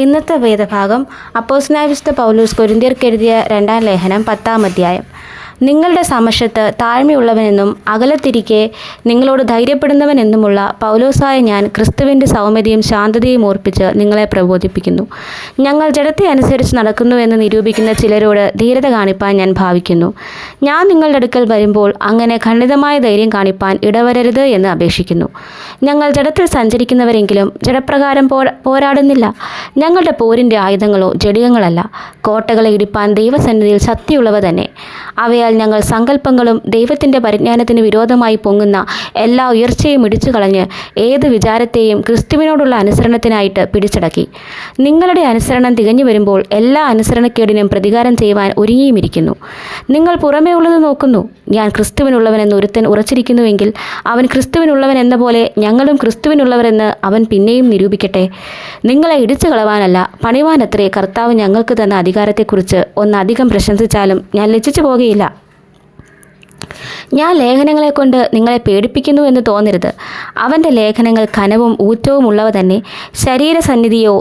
ഇന്നത്തെ വേദഭാഗം അപ്പോസ്തലനായ വിശുദ്ധ പൗലോസ് കൊരിന്ത്യർക്കെഴുതിയ 2-ാം ലേഖനം 10-ാം അധ്യായം. നിങ്ങളുടെ സമക്ഷത്ത് താഴ്മയുള്ളവനെന്നും അകലത്തിരിക്കെ നിങ്ങളോട് ധൈര്യപ്പെടുന്നവനെന്നുമുള്ള പൗലോസായ ഞാൻ ക്രിസ്തുവിൻ്റെ സൗമ്യതയും ശാന്തതയും ഓർപ്പിച്ച് നിങ്ങളെ പ്രബോധിപ്പിക്കുന്നു. ഞങ്ങൾ ജഡത്തെ അനുസരിച്ച് നടക്കുന്നുവെന്ന് നിരൂപിക്കുന്ന ചിലരോട് ധീരത കാണിപ്പാൻ ഞാൻ ഭാവിക്കുന്നു. ഞാൻ നിങ്ങളുടെ അടുക്കൽ വരുമ്പോൾ അങ്ങനെ ഖണ്ഡിതമായ ധൈര്യം കാണിപ്പാൻ ഇടവരരുത് എന്ന് അപേക്ഷിക്കുന്നു. ഞങ്ങൾ ജഡത്തിൽ സഞ്ചരിക്കുന്നവരെങ്കിലും ജഡപ്രകാരം പോരാടുന്നില്ല. ഞങ്ങളുടെ പോരിൻ്റെ ആയുധങ്ങളോ ജഡികങ്ങളല്ല, കോട്ടകളെ ഇടിപ്പാൻ ദൈവസന്നിധിയിൽ ശക്തിയുള്ളവ തന്നെ. അവയാൽ ഞങ്ങൾ സങ്കല്പങ്ങളും ദൈവത്തിൻ്റെ പരിജ്ഞാനത്തിന് വിരോധമായി പൊങ്ങുന്ന എല്ലാ ഉയർച്ചയും ഇടിച്ചു കളഞ്ഞ് ഏത് വിചാരത്തെയും ക്രിസ്തുവിനോടുള്ള അനുസരണത്തിനായിട്ട് പിടിച്ചടക്കി. നിങ്ങളുടെ അനുസരണം തികഞ്ഞു വരുമ്പോൾ എല്ലാ അനുസരണക്കേടിനും പ്രതികാരം ചെയ്യുവാൻ ഒരുങ്ങിയുമിരിക്കുന്നു. നിങ്ങൾ പുറമേ ഉള്ളത് നോക്കുന്നു. ഞാൻ ക്രിസ്തുവിനുള്ളവനെന്ന് ഒരുത്തൻ ഉറച്ചിരിക്കുന്നുവെങ്കിൽ അവൻ ക്രിസ്തുവിനുള്ളവൻ എന്ന പോലെ ഞങ്ങളും ക്രിസ്തുവിനുള്ളവരെന്ന് അവൻ പിന്നെയും നിരൂപിക്കട്ടെ. നിങ്ങളെ ഇടിച്ചു കളവാനല്ല, പണിവാനത്രേ കർത്താവ് ഞങ്ങൾക്ക് തന്ന അധികാരത്തെക്കുറിച്ച് ഒന്നധികം പ്രശംസിച്ചാലും ഞാൻ ലജ്ജിച്ചു പോകുകയില്ല. ഞാൻ ലേഖനങ്ങളെ കൊണ്ട് നിങ്ങളെ പേടിപ്പിക്കുന്നു എന്ന് തോന്നരുത്. അവൻ്റെ ലേഖനങ്ങൾ ഘനവും ഊറ്റവും ഉള്ളവ തന്നെ. ശരീരസന്നിധിയോ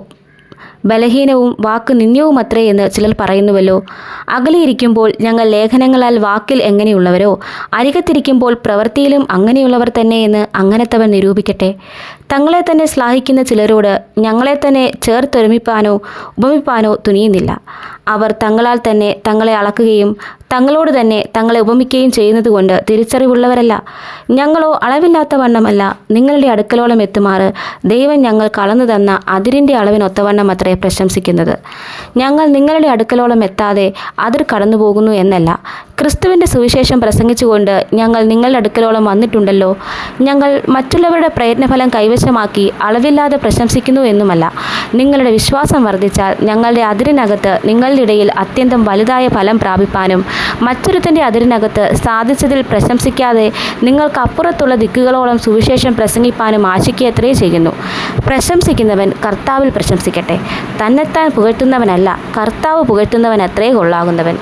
ബലഹീനവും വാക്ക് നിന്ദ്യവുമത്രേ എന്ന് ചിലർ പറയുന്നുവല്ലോ. അകലെയിരിക്കുമ്പോൾ ഞങ്ങൾ ലേഖനങ്ങളാൽ വാക്കിൽ എങ്ങനെയുള്ളവരോ അരികത്തിരിക്കുമ്പോൾ പ്രവൃത്തിയിലും അങ്ങനെയുള്ളവർ തന്നെ എന്ന് അങ്ങനത്തവൻ നിരൂപിക്കട്ടെ. തങ്ങളെ തന്നെ ശ്ലാഘിക്കുന്ന ചിലരോട് ഞങ്ങളെ തന്നെ ചേർത്തൊരുമിപ്പാനോ ഉപമിപ്പാനോ തുനിയുന്നില്ല. അവർ തങ്ങളാൽ തന്നെ തങ്ങളെ അളക്കുകയും തങ്ങളോട് തന്നെ തങ്ങളെ ഉപമിക്കുകയും ചെയ്യുന്നതുകൊണ്ട് തിരിച്ചറിവുള്ളവരല്ല. ഞങ്ങളോ അളവില്ലാത്ത വണ്ണമല്ല, നിങ്ങളുടെ അടുക്കലോളം എത്തുമാറ് ദൈവം ഞങ്ങൾക്ക് അളന്നു തന്ന അതിരിൻ്റെ അളവിനൊത്തവണ്ണം അത്രേ പ്രശംസിക്കുന്നത്. ഞങ്ങൾ നിങ്ങളുടെ അടുക്കലോളം എത്താതെ അതിർ കടന്നു പോകുന്നു എന്നല്ല. ക്രിസ്തുവിൻ്റെ സുവിശേഷം പ്രസംഗിച്ചുകൊണ്ട് ഞങ്ങൾ നിങ്ങളുടെ അടുക്കലോളം വന്നിട്ടുണ്ടല്ലോ. ഞങ്ങൾ മറ്റുള്ളവരുടെ പ്രയത്നഫലം കൈവശമാക്കി അളവില്ലാതെ പ്രശംസിക്കുന്നു എന്നുമല്ല. നിങ്ങളുടെ വിശ്വാസം വർദ്ധിച്ചാൽ ഞങ്ങളുടെ അതിരിനകത്ത് നിങ്ങളുടെ ഇടയിൽ അത്യന്തം വലുതായ ഫലം പ്രാപിപ്പാനും മറ്റൊരുത്തൻ്റെ അതിരിനകത്ത് സാധിച്ചതിൽ പ്രശംസിക്കാതെ നിങ്ങൾക്ക് അപ്പുറത്തുള്ള ദിക്കുകളോളം സുവിശേഷം പ്രസംഗിപ്പാനും ആശിക്കത്രേ ചെയ്യുന്നു. പ്രശംസിക്കുന്നവൻ കർത്താവിൽ പ്രശംസിക്കട്ടെ. തന്നെത്താൻ പുകഴ്ത്തുന്നവനല്ല, കർത്താവ് പുകഴ്ത്തുന്നവൻ അത്രേ കൊള്ളാകുന്നവൻ.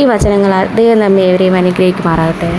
ഈ വചനങ്ങളാൽ ദൈവം നമ്മെ ഏവരെയും അനുഗ്രഹിക്കുമാറാകട്ടെ.